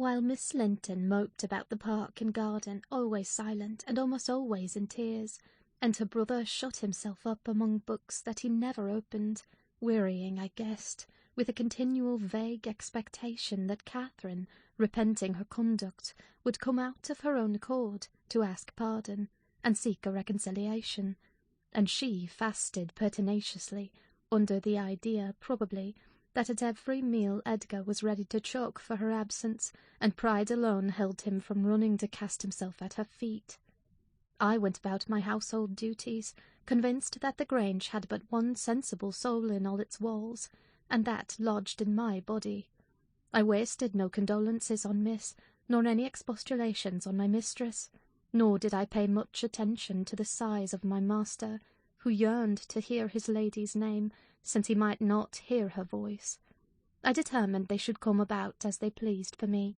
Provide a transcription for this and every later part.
While Miss Linton moped about the park and garden, always silent and almost always in tears, and her brother shut himself up among books that he never opened, wearying, I guessed, with a continual vague expectation that Catherine, repenting her conduct, would come out of her own accord to ask pardon and seek a reconciliation, and she fasted pertinaciously, under the idea, probably, that at every meal Edgar was ready to choke for her absence, and pride alone held him from running to cast himself at her feet. I went about my household duties, convinced that the Grange had but one sensible soul in all its walls, and that lodged in my body. I wasted no condolences on Miss, nor any expostulations on my mistress, nor did I pay much attention to the sighs of my master, who yearned to hear his lady's name, since he might not hear her voice. I determined they should come about as they pleased for me,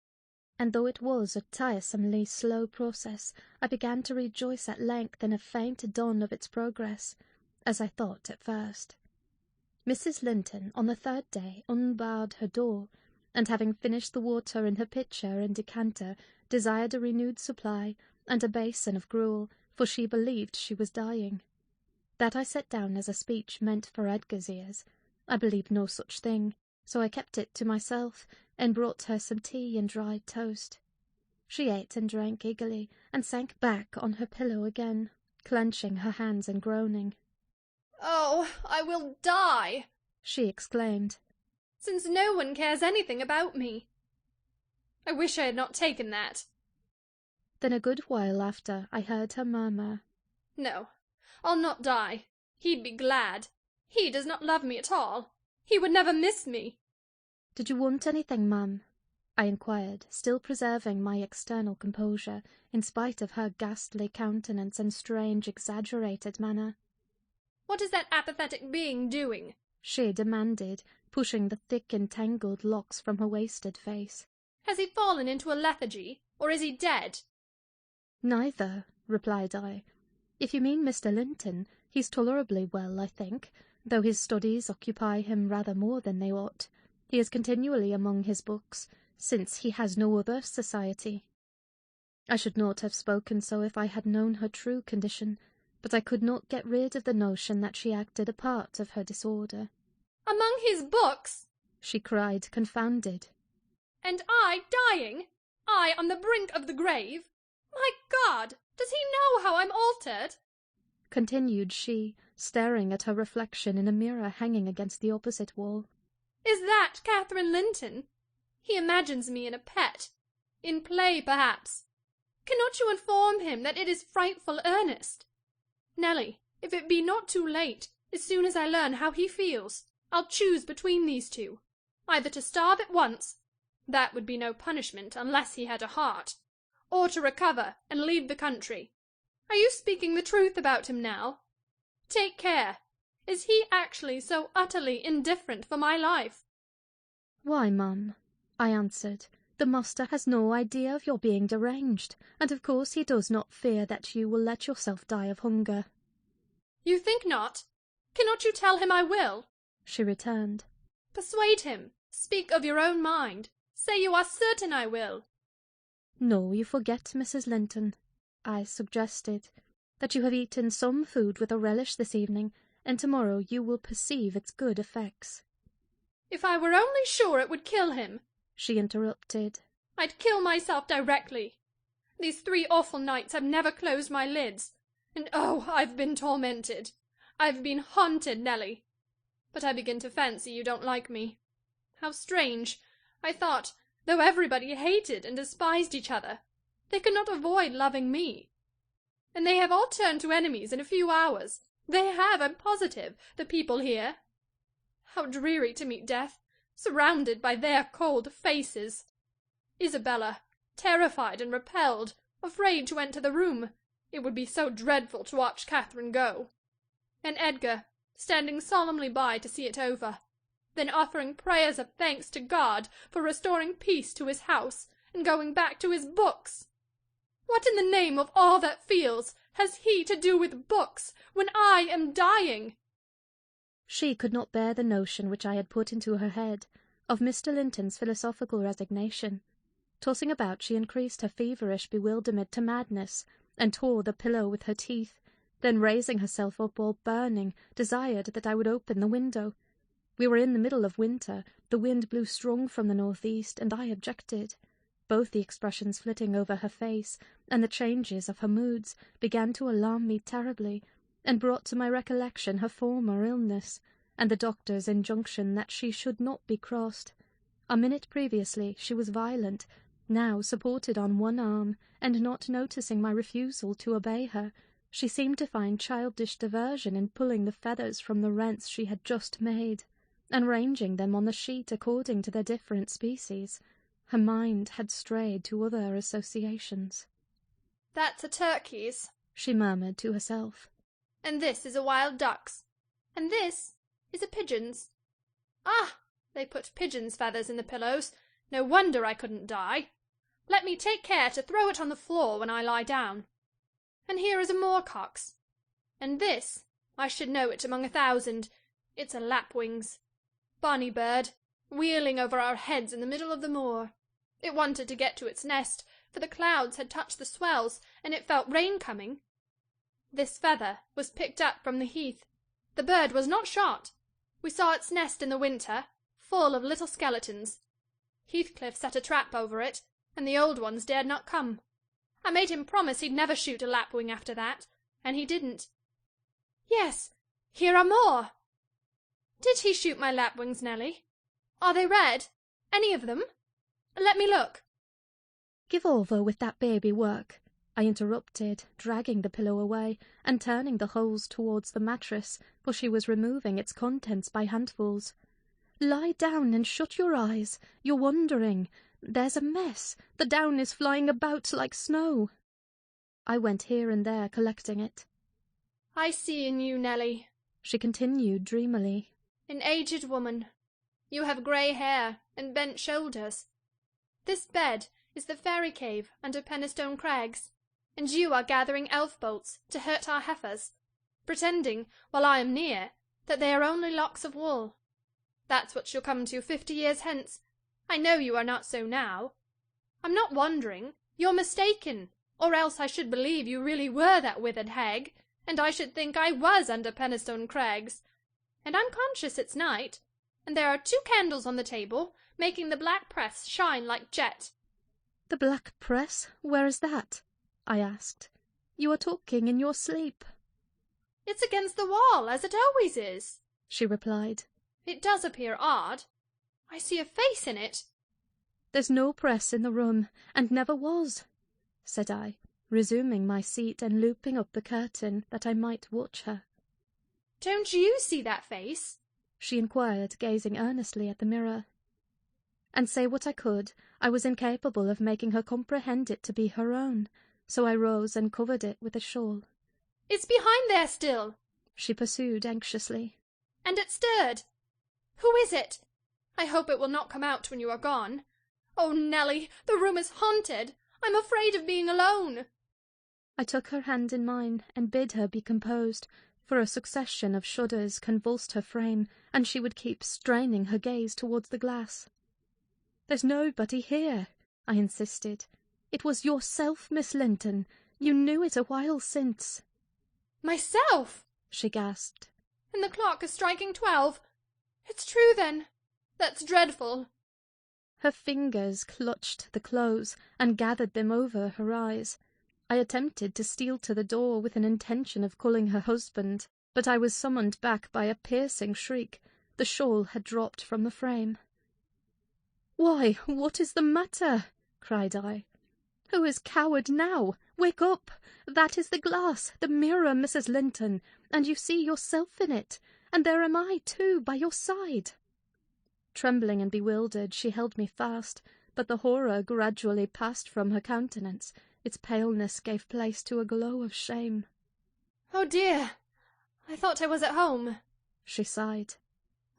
and though it was a tiresomely slow process, I began to rejoice at length in a faint dawn of its progress, as I thought at first. Mrs. Linton, on the third day, unbarred her door, and having finished the water in her pitcher and decanter, desired a renewed supply, and a basin of gruel, for she believed she was dying. That I set down as a speech meant for Edgar's ears. I believed no such thing, so I kept it to myself, and brought her some tea and dried toast. She ate and drank eagerly, and sank back on her pillow again, clenching her hands and groaning. "Oh, I will die!" she exclaimed. "Since no one cares anything about me. I wish I had not taken that." Then a good while after I heard her murmur, "No, I'll not die. He'd be glad. He does not love me at all. He would never miss me." "Did you want anything, ma'am?" I inquired, still preserving my external composure, in spite of her ghastly countenance and strange, exaggerated manner. "What is that apathetic being doing?" she demanded, pushing the thick and tangled locks from her wasted face. "Has he fallen into a lethargy, or is he dead?" "Neither," replied I. "If you mean Mr. Linton, he's tolerably well, I think, though his studies occupy him rather more than they ought. He is continually among his books, since he has no other society." I should not have spoken so if I had known her true condition, but I could not get rid of the notion that she acted a part of her disorder. "Among his books!" she cried, confounded. "And I dying? I on the brink of the grave? My God! Does he know how I'm altered?" continued she, staring at her reflection in a mirror hanging against the opposite wall. "Is that Catherine Linton? He imagines me in a pet. In play, perhaps. Cannot you inform him that it is frightful earnest? Nelly, if it be not too late, as soon as I learn how he feels, I'll choose between these two, either to starve at once, that would be no punishment unless he had a heart, or to recover and leave the country. Are you speaking the truth about him now? Take care. Is he actually so utterly indifferent for my life?" "Why, ma'am," I answered, "the master has no idea of your being deranged, and of course he does not fear that you will let yourself die of hunger." "You think not? Cannot you tell him I will?" she returned. "Persuade him. Speak of your own mind. Say you are certain I will." "No, you forget, Mrs. Linton," I suggested, "that you have eaten some food with a relish this evening, and tomorrow you will perceive its good effects." "If I were only sure it would kill him," she interrupted, "I'd kill myself directly. These 3 awful nights have never closed my lids, and oh, I've been tormented. I've been haunted, Nelly. But I begin to fancy you don't like me. How strange! I thought, though everybody hated and despised each other, they could not avoid loving me. And they have all turned to enemies in a few hours. They have, I'm positive, the people here. How dreary to meet death, surrounded by their cold faces. Isabella, terrified and repelled, afraid to enter the room, it would be so dreadful to watch Catherine go. And Edgar, standing solemnly by to see it over, then offering prayers of thanks to God for restoring peace to his house and going back to his books. What in the name of all that feels has he to do with books when I am dying?" She could not bear the notion which I had put into her head of Mr. Linton's philosophical resignation. Tossing about, she increased her feverish bewilderment to madness, and tore the pillow with her teeth, then raising herself up all burning, desired that I would open the window. We were in the middle of winter, the wind blew strong from the northeast, and I objected. Both the expressions flitting over her face and the changes of her moods began to alarm me terribly, and brought to my recollection her former illness, and the doctor's injunction that she should not be crossed. A minute previously she was violent, now supported on one arm, and not noticing my refusal to obey her, she seemed to find childish diversion in pulling the feathers from the rents she had just made, and ranging them on the sheet according to their different species. Her mind had strayed to other associations. "That's a turkey's," she murmured to herself. "And this is a wild duck's. And this is a pigeon's. Ah! They put pigeons' feathers in the pillows. No wonder I couldn't die. Let me take care to throw it on the floor when I lie down. And here is a moorcock's. And this, I should know it among 1,000. It's a lapwing's. Bonny bird, wheeling over our heads in the middle of the moor. It wanted to get to its nest, for the clouds had touched the swells, and it felt rain coming. This feather was picked up from the heath. The bird was not shot. We saw its nest in the winter, full of little skeletons. Heathcliff set a trap over it, and the old ones dared not come. I made him promise he'd never shoot a lapwing after that, and he didn't. Yes, here are more. Did he shoot my lapwings, Nelly? Are they red? Any of them? Let me look." "Give over with that baby work," I interrupted, dragging the pillow away and turning the holes towards the mattress, for she was removing its contents by handfuls. "Lie down and shut your eyes. You're wandering. There's a mess. The down is flying about like snow." I went here and there collecting it. "I see in you, Nelly," she continued dreamily, "an aged woman. You have grey hair and bent shoulders. This bed is the fairy cave under Penistone Crags, and you are gathering elf bolts to hurt our heifers, pretending, while I am near, that they are only locks of wool. That's what you'll come to 50 years hence. I know you are not so now. I'm not wandering. You're mistaken, or else I should believe you really were that withered hag, and I should think I was under Penistone Crags. And I'm conscious it's night, and there are 2 candles on the table, making the black press shine like jet." "The black press? Where is that?" I asked. "You are talking in your sleep." "It's against the wall, as it always is," she replied. "It does appear odd. I see a face in it." "There's no press in the room, and never was," said I, resuming my seat and looping up the curtain that I might watch her. "Don't you see that face?" she inquired, gazing earnestly at the mirror. And say what I could, I was incapable of making her comprehend it to be her own, so I rose and covered it with a shawl. "It's behind there still," she pursued anxiously. "And it stirred. Who is it? I hope it will not come out when you are gone. Oh, Nelly, the room is haunted. I'm afraid of being alone." I took her hand in mine and bid her be composed, for a succession of shudders convulsed her frame, and she would keep straining her gaze towards the glass. "There's nobody here," I insisted. "It was yourself, Miss Linton. You knew it a while since." "Myself!" she gasped. "And the clock is striking 12. It's true, then. That's dreadful." Her fingers clutched the clothes and gathered them over her eyes. I attempted to steal to the door with an intention of calling her husband, but I was summoned back by a piercing shriek. The shawl had dropped from the frame. "Why, what is the matter?" cried I. "Who is coward now? Wake up! That is the glass, the mirror, Mrs. Linton, and you see yourself in it, and there am I, too, by your side." Trembling and bewildered, she held me fast, but the horror gradually passed from her countenance. Its paleness gave place to a glow of shame. "Oh, dear! I thought I was at home," she sighed.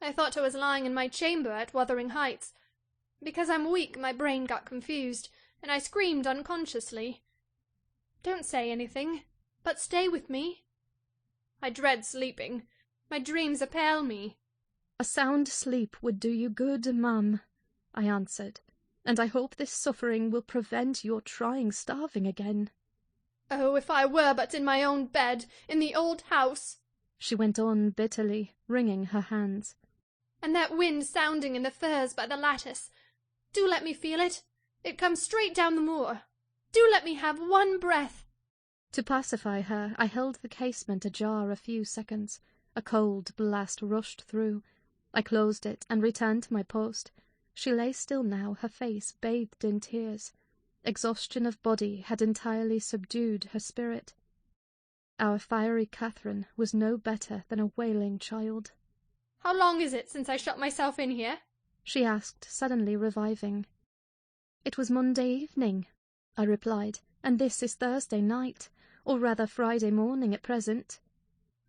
"I thought I was lying in my chamber at Wuthering Heights. Because I'm weak, my brain got confused, and I screamed unconsciously. Don't say anything, but stay with me. I dread sleeping. My dreams appall me." "A sound sleep would do you good, ma'am," I answered, and I hope this suffering will prevent your trying starving again." "Oh, if I were but in my own bed, in the old house," she went on bitterly, wringing her hands. "and that wind sounding in the firs by the lattice. Do let me feel it. It comes straight down the moor. Do let me have one breath." To pacify her, I held the casement ajar a few seconds. A cold blast rushed through. I closed it and returned to my post. She lay still now, her face bathed in tears. Exhaustion of body had entirely subdued her spirit. Our fiery Catherine was no better than a wailing child. "How long is it since I shut myself in here?" she asked, suddenly reviving. "It was Monday evening," I replied, "and this is Thursday night, or rather Friday morning at present."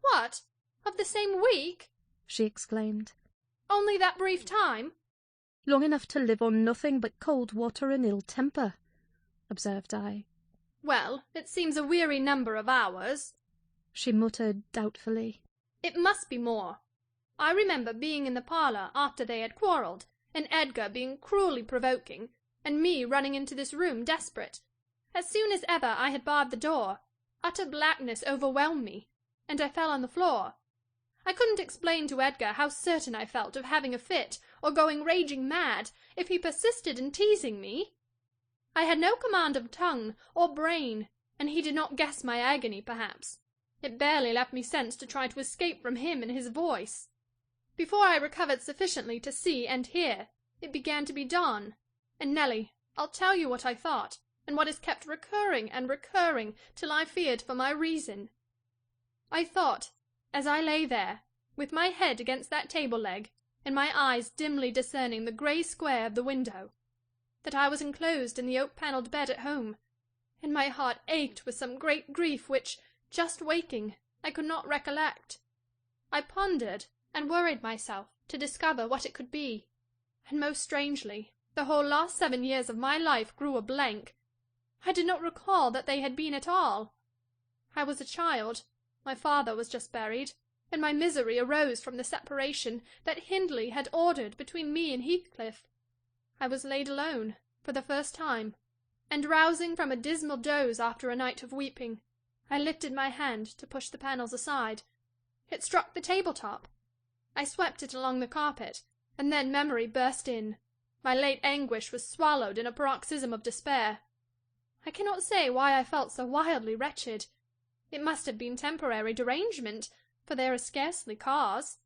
"What? Of the same week?" she exclaimed. "Only that brief time?" "Long enough to live on nothing but cold water and ill temper," observed I. "Well, it seems a weary number of hours," she muttered doubtfully. "It must be more. I remember being in the parlour after they had quarrelled, and Edgar being cruelly provoking, and me running into this room desperate. As soon as ever I had barred the door, utter blackness overwhelmed me, and I fell on the floor. I couldn't explain to Edgar how certain I felt of having a fit, or going raging mad, if he persisted in teasing me. I had no command of tongue or brain, and he did not guess my agony, perhaps. It barely left me sense to try to escape from him and his voice. Before I recovered sufficiently to see and hear, it began to be dawn. And, Nelly, I'll tell you what I thought, and what has kept recurring and recurring till I feared for my reason. I thought, as I lay there, with my head against that table leg, and my eyes dimly discerning the grey square of the window, that I was enclosed in the oak-panelled bed at home, and my heart ached with some great grief which, just waking, I could not recollect. I pondered and worried myself to discover what it could be, and most strangely, the whole last 7 years of my life grew a blank. I did not recall that they had been at all. I was a child, my father was just buried, and my misery arose from the separation that Hindley had ordered between me and Heathcliff. I was laid alone, for the first time, and rousing from a dismal doze after a night of weeping, I lifted my hand to push the panels aside. It struck the table-top. I swept it along the carpet, and then memory burst in. My late anguish was swallowed in a paroxysm of despair. I cannot say why I felt so wildly wretched. It must have been temporary derangement, for there is scarcely cause.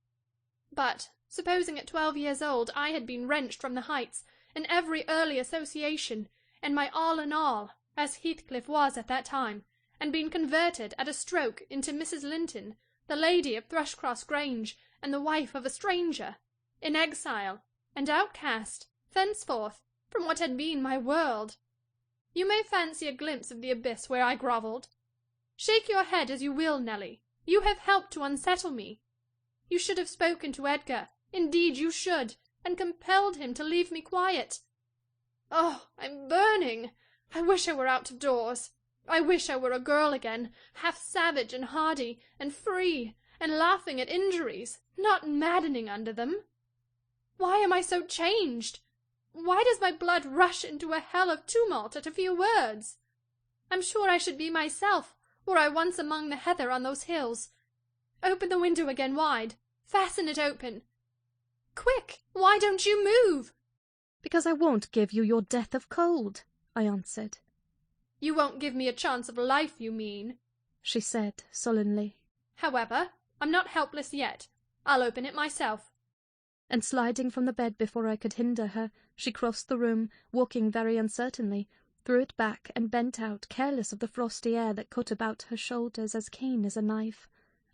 But, supposing at 12 years old I had been wrenched from the Heights, and every early association, and my all in all, as Heathcliff was at that time, and been converted at a stroke into Mrs. Linton, the lady of Thrushcross Grange, and the wife of a stranger, in exile, and outcast, thenceforth, from what had been my world. You may fancy a glimpse of the abyss where I grovelled. Shake your head as you will, Nelly, you have helped to unsettle me. You should have spoken to Edgar, indeed you should, and compelled him to leave me quiet. Oh, I'm burning! I wish I were out of doors. I wish I were a girl again, half savage and hardy, and free, and laughing at injuries, not maddening under them. Why am I so changed? Why does my blood rush into a hell of tumult at a few words? I'm sure I should be myself, were I once among the heather on those hills. Open the window again wide. Fasten it open. Quick! Why don't you move? Because I won't give you your death of cold, I answered. You won't give me a chance of life, you mean, she said sullenly. However, I'm not helpless yet. I'll open it myself. And sliding from the bed before I could hinder her, she crossed the room, walking very uncertainly, threw it back and bent out, careless of the frosty air that cut about her shoulders as keen as a knife.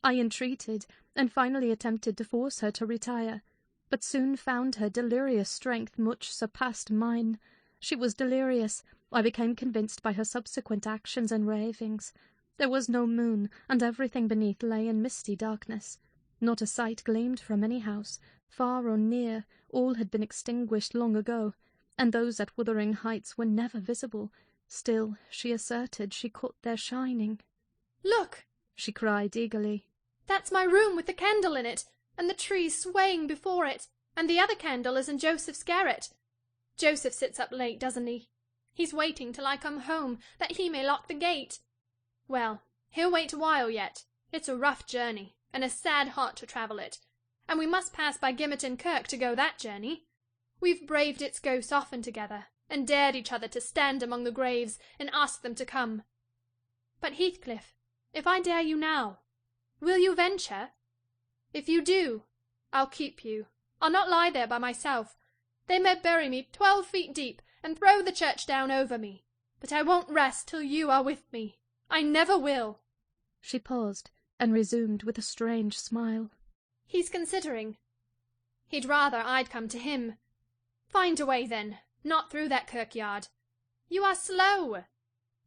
I entreated, and finally attempted to force her to retire, but soon found her delirious strength much surpassed mine. She was delirious, I became convinced by her subsequent actions and ravings. There was no moon, and everything beneath lay in misty darkness. Not a sight gleamed from any house, far or near. All had been extinguished long ago, and those at Wuthering Heights were never visible. Still, she asserted she caught their shining. Look! She cried eagerly. That's my room with the candle in it, and the trees swaying before it, and the other candle is in Joseph's garret. Joseph sits up late, doesn't he? He's waiting till I come home, that he may lock the gate. Well, he'll wait a while yet. It's a rough journey, and a sad heart to travel it, and we must pass by Gimmerton Kirk to go that journey. We've braved its ghosts often together, and dared each other to stand among the graves and ask them to come. But Heathcliff, if I dare you now, will you venture? If you do, I'll keep you. I'll not lie there by myself. They may bury me 12 feet deep and throw the church down over me, but I won't rest till you are with me. I never will. She paused, and resumed with a strange smile. He's considering. He'd rather I'd come to him. Find a way, then, not through that kirkyard. You are slow.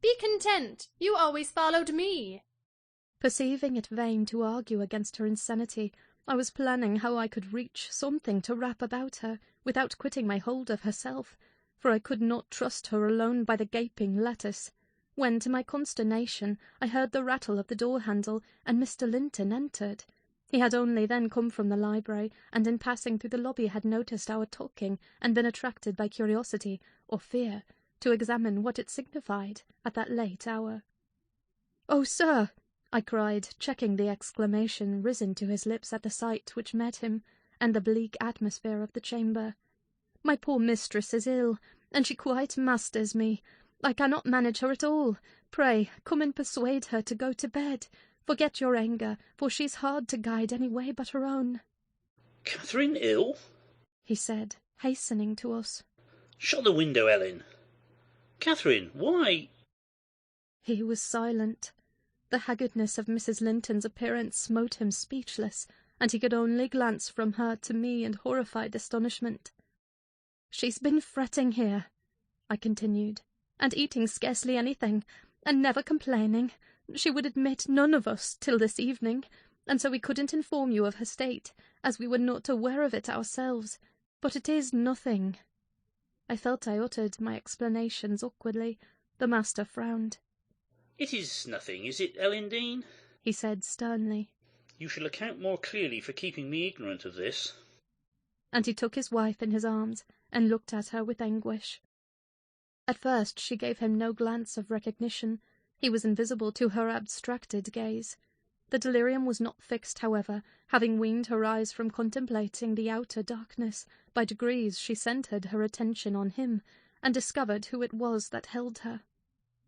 Be content. You always followed me. Perceiving it vain to argue against her insanity, I was planning how I could reach something to wrap about her without quitting my hold of herself, for I could not trust her alone by the gaping lattice, when, to my consternation, I heard the rattle of the door-handle, and Mr. Linton entered. He had only then come from the library, and in passing through the lobby had noticed our talking, and been attracted by curiosity, or fear, to examine what it signified at that late hour. "Oh, sir!" I cried, checking the exclamation risen to his lips at the sight which met him, and the bleak atmosphere of the chamber. "My poor mistress is ill, and she quite masters me. I cannot manage her at all. Pray, come and persuade her to go to bed. Forget your anger, for she's hard to guide any way but her own." "Catherine ill?" he said, hastening to us. "Shut the window, Ellen. Catherine, why—" He was silent. The haggardness of Mrs. Linton's appearance smote him speechless, and he could only glance from her to me in horrified astonishment. "She's been fretting here," I continued, "and eating scarcely anything, and never complaining. She would admit none of us till this evening, and so we couldn't inform you of her state, as we were not aware of it ourselves. But it is nothing." I felt I uttered my explanations awkwardly. The master frowned. "It is nothing, is it, Ellen Dean?" he said sternly. "You shall account more clearly for keeping me ignorant of this." And he took his wife in his arms, and looked at her with anguish. At first she gave him no glance of recognition. He was invisible to her abstracted gaze. The delirium was not fixed, however. Having weaned her eyes from contemplating the outer darkness, by degrees she centred her attention on him, and discovered who it was that held her.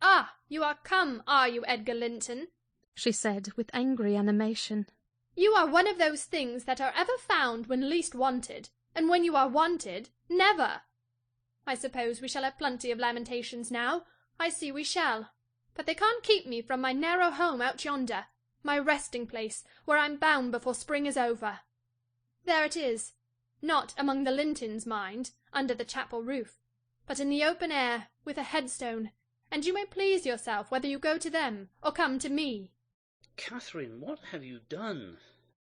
"Ah, you are come, are you, Edgar Linton?" she said with angry animation. "You are one of those things that are ever found when least wanted, and when you are wanted, never. I suppose we shall have plenty of lamentations now. I see we shall. But they can't keep me from my narrow home out yonder, my resting place, where I'm bound before spring is over. There it is, not among the Lintons, mind, under the chapel roof, but in the open air, with a headstone, and you may please yourself whether you go to them or come to me." "Catherine, what have you done?"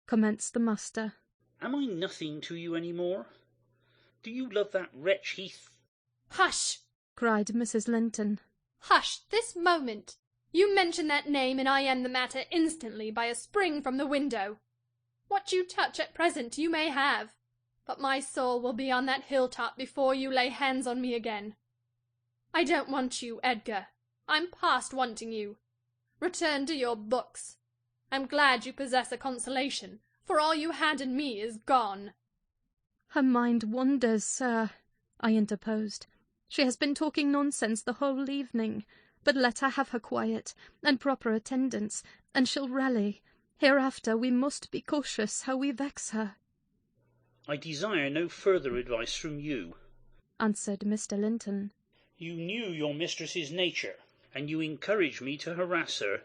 commenced the master. "Am I nothing to you any more? Do you love that wretch Heath—" "Hush!" cried Mrs. Linton. "Hush, this moment! You mention that name, and I end the matter instantly by a spring from the window. What you touch at present you may have, but my soul will be on that hilltop before you lay hands on me again. I don't want you, Edgar. I'm past wanting you. Return to your books. I'm glad you possess a consolation, for all you had in me is gone." "Her mind wanders, sir," I interposed. "She has been talking nonsense the whole evening. But let her have her quiet and proper attendance, and she'll rally. Hereafter we must be cautious how we vex her." "I desire no further advice from you," answered Mr. Linton. "You knew your mistress's nature, and you encouraged me to harass her,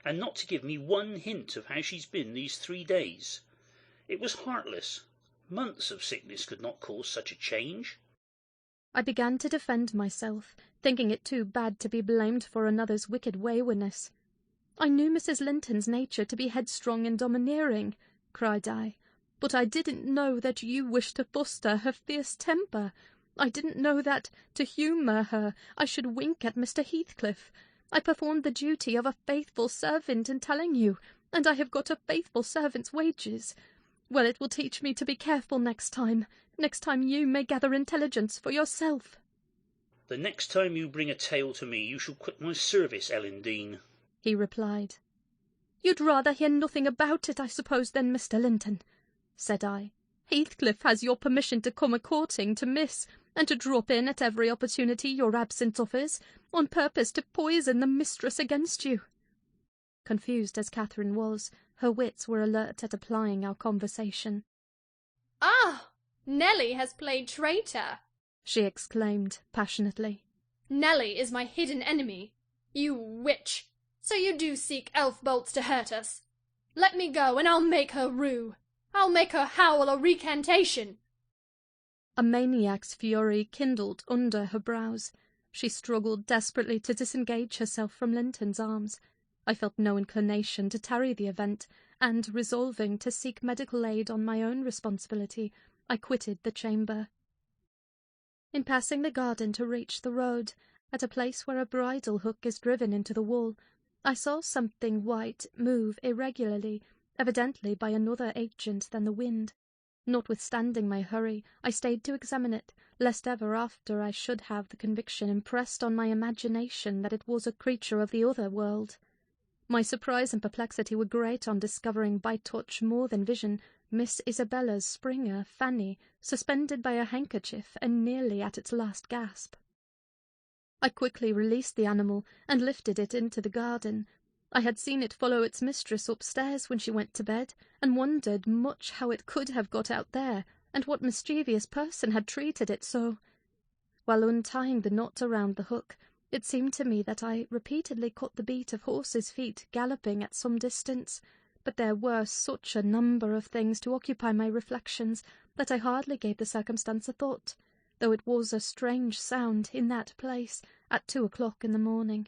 and not to give me one hint of how she's been these 3 days. It was heartless. Months of sickness could not cause such a change." I began to defend myself, thinking it too bad to be blamed for another's wicked waywardness. "I knew Mrs. Linton's nature to be headstrong and domineering," cried I, "but I didn't know that you wished to foster her fierce temper. I didn't know that, to humour her, I should wink at Mr. Heathcliff. I performed the duty of a faithful servant in telling you, and I have got a faithful servant's wages. Well, it will teach me to be careful next time. Next time you may gather intelligence for yourself. The next time you bring a tale to me, you shall quit my service, Ellen Dean, he replied. You'd rather hear nothing about it, I suppose, then, Mr. Linton, said I. Heathcliff has your permission to come a-courting to Miss, and to drop in at every opportunity your absence offers, on purpose to poison the mistress against you. Confused as Catherine was, her wits were alert at applying our conversation. Ah! Nelly has played traitor, she exclaimed passionately. Nelly is my hidden enemy. You witch! So you do seek elf bolts to hurt us. Let me go, and I'll make her rue. I'll make her howl a recantation. A maniac's fury kindled under her brows. She struggled desperately to disengage herself from Linton's arms. I felt no inclination to tarry the event, and, resolving to seek medical aid on my own responsibility, I quitted the chamber. In passing the garden to reach the road, at a place where a bridle hook is driven into the wall, I saw something white move irregularly, evidently by another agent than the wind. Notwithstanding my hurry, I stayed to examine it, lest ever after I should have the conviction impressed on my imagination that it was a creature of the other world. My surprise and perplexity were great on discovering by touch more than vision Miss Isabella's Springer, Fanny, suspended by a handkerchief and nearly at its last gasp. I quickly released the animal and lifted it into the garden. I had seen it follow its mistress upstairs when she went to bed, and wondered much how it could have got out there, and what mischievous person had treated it so. While untying the knot around the hook, it seemed to me that I repeatedly caught the beat of horses' feet galloping at some distance, but there were such a number of things to occupy my reflections that I hardly gave the circumstance a thought, though it was a strange sound in that place at 2 o'clock in the morning.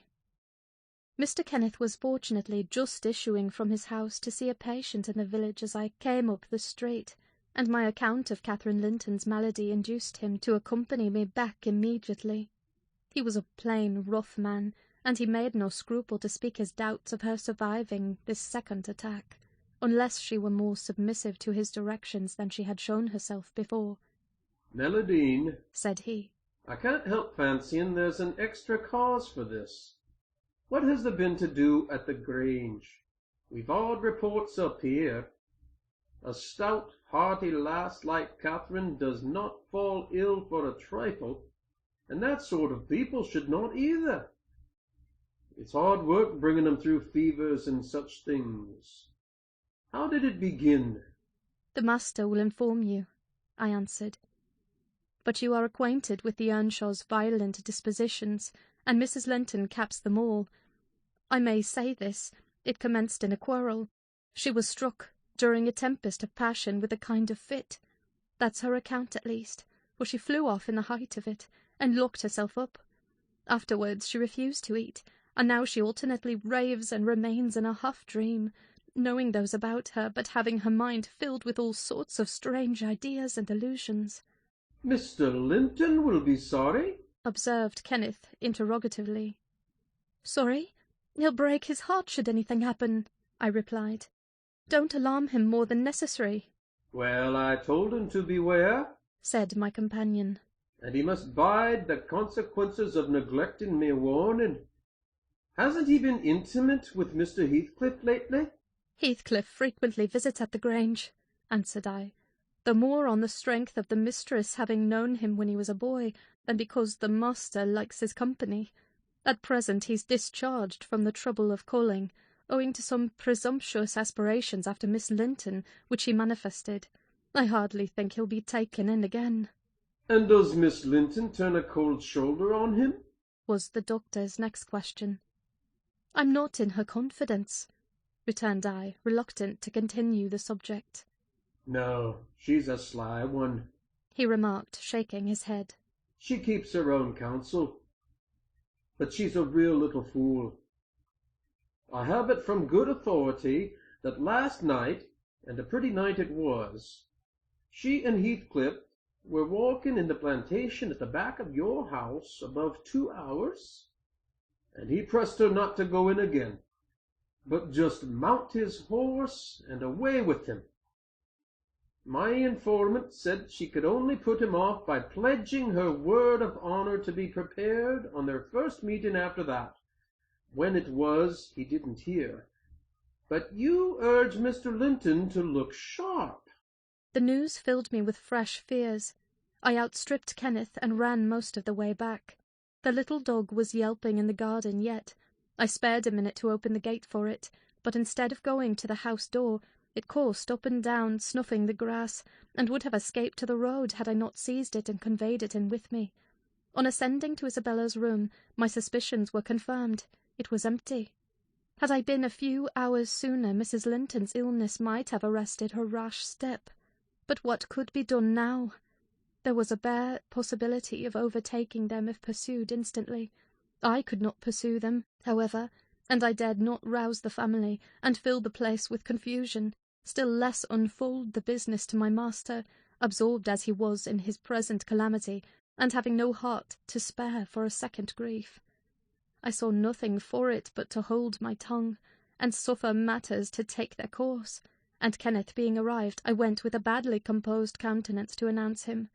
Mr. Kenneth was fortunately just issuing from his house to see a patient in the village as I came up the street, and my account of Catherine Linton's malady induced him to accompany me back immediately. He was a plain, rough man, and he made no scruple to speak his doubts of her surviving this second attack, unless she were more submissive to his directions than she had shown herself before. "Meladine," said he, "I can't help fancying there's an extra cause for this. What has there been to do at the Grange? We've odd reports up here. A stout, hearty lass like Catherine does not fall ill for a trifle, and that sort of people should not either. It's hard work bringing them through fevers and such things. How did it begin?" "The master will inform you," I answered. "But you are acquainted with the Earnshaw's violent dispositions, and Mrs. Linton caps them all. I may say this, it commenced in a quarrel. She was struck, during a tempest of passion, with a kind of fit. That's her account at least, for she flew off in the height of it, and locked herself up. Afterwards she refused to eat, and now she alternately raves and remains in a half-dream, knowing those about her, but having her mind filled with all sorts of strange ideas and illusions." "Mr. Linton will be sorry," observed Kenneth interrogatively. "Sorry? He'll break his heart should anything happen," I replied. "Don't alarm him more than necessary." "Well, I told him to beware," said my companion. "and he must bide the consequences of neglecting me warning. Hasn't he been intimate with Mr. Heathcliff lately?" "Heathcliff frequently visits at the Grange," answered I, "the more on the strength of the mistress having known him when he was a boy, than because the master likes his company. At present he's discharged from the trouble of calling, owing to some presumptuous aspirations after Miss Linton, which he manifested. I hardly think he'll be taken in again." "And does Miss Linton turn a cold shoulder on him?" was the doctor's next question. "I'm not in her confidence," returned I, reluctant to continue the subject. "No, she's a sly one," he remarked, shaking his head. "She keeps her own counsel, but she's a real little fool. I have it from good authority that last night, and a pretty night it was, she and Heathcliff were walking in the plantation at the back of your house above 2 hours, and he pressed her not to go in again, but just mount his horse and away with him. My informant said she could only put him off by pledging her word of honour to be prepared on their first meeting after that. When it was, he didn't hear. But you urge Mr. Linton to look sharp. The news filled me with fresh fears. I outstripped Kenneth and ran most of the way back. The little dog was yelping in the garden yet. I spared a minute to open the gate for it, but instead of going to the house door, it coursed up and down, snuffing the grass, and would have escaped to the road had I not seized it and conveyed it in with me. On ascending to Isabella's room, my suspicions were confirmed. It was empty. Had I been a few hours sooner, Mrs. Linton's illness might have arrested her rash step. But what could be done now? There was a bare possibility of overtaking them if pursued instantly. I could not pursue them, however, and I dared not rouse the family and fill the place with confusion, still less unfold the business to my master, absorbed as he was in his present calamity, and having no heart to spare for a second grief. I saw nothing for it but to hold my tongue, and suffer matters to take their course, and Kenneth being arrived, I went with a badly composed countenance to announce him.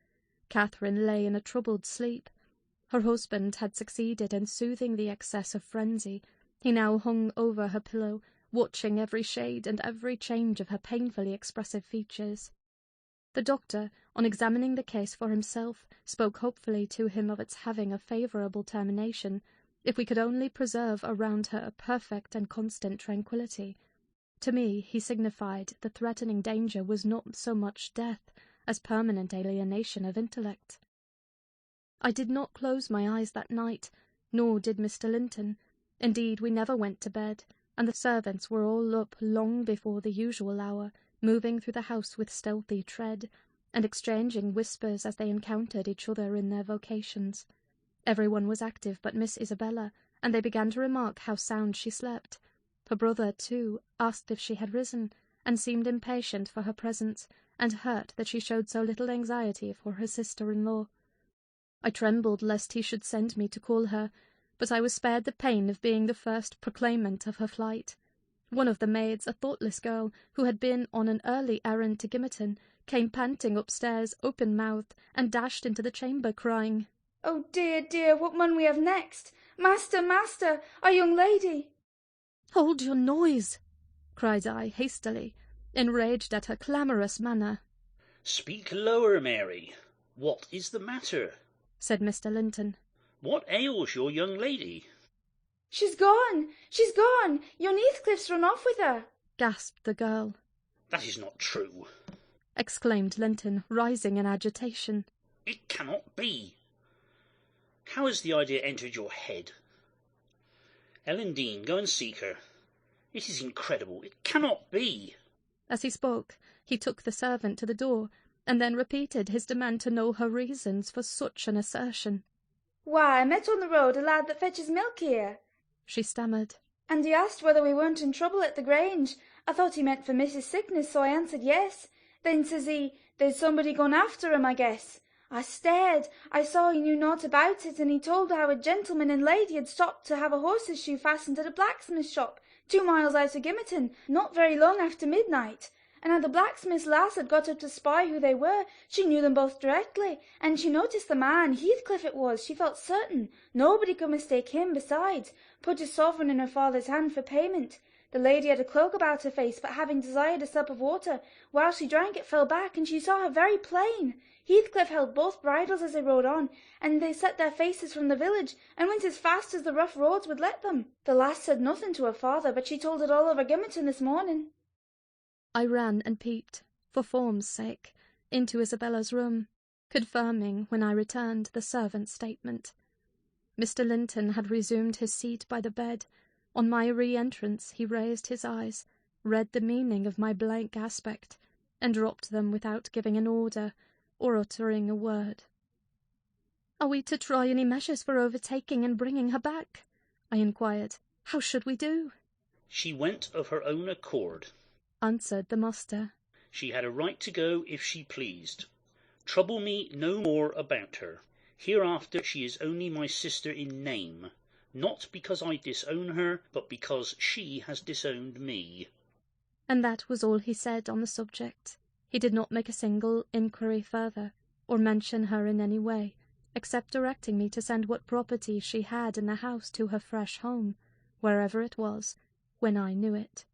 Catherine lay in a troubled sleep. Her husband had succeeded in soothing the excess of frenzy. He now hung over her pillow, watching every shade and every change of her painfully expressive features. The doctor, on examining the case for himself, spoke hopefully to him of its having a favourable termination, if we could only preserve around her a perfect and constant tranquillity. To me, he signified the threatening danger was not so much death as permanent alienation of intellect. I did not close my eyes that night, nor did Mr. Linton. Indeed, we never went to bed, and the servants were all up long before the usual hour, moving through the house with stealthy tread, and exchanging whispers as they encountered each other in their vocations. Everyone was active but Miss Isabella, and they began to remark how sound she slept. Her brother, too, asked if she had risen, and seemed impatient for her presence, and hurt that she showed so little anxiety for her sister-in-law. I trembled lest he should send me to call her, but I was spared the pain of being the first proclaimant of her flight. One of the maids, a thoughtless girl, who had been on an early errand to Gimmerton, came panting upstairs, open-mouthed, and dashed into the chamber, crying, "Oh dear, dear, what mun we have next? Master, master, our young lady!" "Hold your noise!" cried I hastily, enraged at her clamorous manner. "Speak lower, Mary. What is the matter?" said Mr. Linton. "What ails your young lady?" She's gone! She's gone! Young Heathcliff's run off with her!" gasped the girl. "That is not true!" exclaimed Linton, rising in agitation. "It cannot be! How has the idea entered your head? Ellen Dean, go and seek her. It is incredible. It cannot be!" As he spoke, he took the servant to the door, and then repeated his demand to know her reasons for such an assertion. "Why, I met on the road a lad that fetches milk here," she stammered. "and he asked whether we weren't in trouble at the Grange. I thought he meant for Mrs. sickness, so I answered yes. Then says he, there's somebody gone after him, I guess. I stared. I saw he knew naught about it, and he told how a gentleman and lady had stopped to have a horse's shoe fastened at a blacksmith's shop 2 miles out of Gimmerton, not very long after midnight. And how the blacksmith's lass had got up to spy who they were. She knew them both directly, and she noticed the man, Heathcliff it was, she felt certain. Nobody could mistake him, besides. Put a sovereign in her father's hand for payment. The lady had a cloak about her face, but having desired a sup of water, while she drank it fell back, and she saw her very plain. Heathcliff held both bridles as they rode on, and they set their faces from the village, and went as fast as the rough roads would let them. The lass said nothing to her father, but she told it all over Gimmerton this morning." I ran and peeped, for form's sake, into Isabella's room, confirming, when I returned, the servant's statement. Mr. Linton had resumed his seat by the bed. On my re-entrance he raised his eyes, read the meaning of my blank aspect, and dropped them without giving an order or uttering a word. "Are we to try any measures for overtaking and bringing her back?" I inquired. "How should we do?" "She went of her own accord," answered the master. "She had a right to go if she pleased. Trouble me no more about her. Hereafter she is only my sister in name, not because I disown her, but because she has disowned me." And that was all he said on the subject. He did not make a single inquiry further, or mention her in any way, except directing me to send what property she had in the house to her fresh home, wherever it was, when I knew it.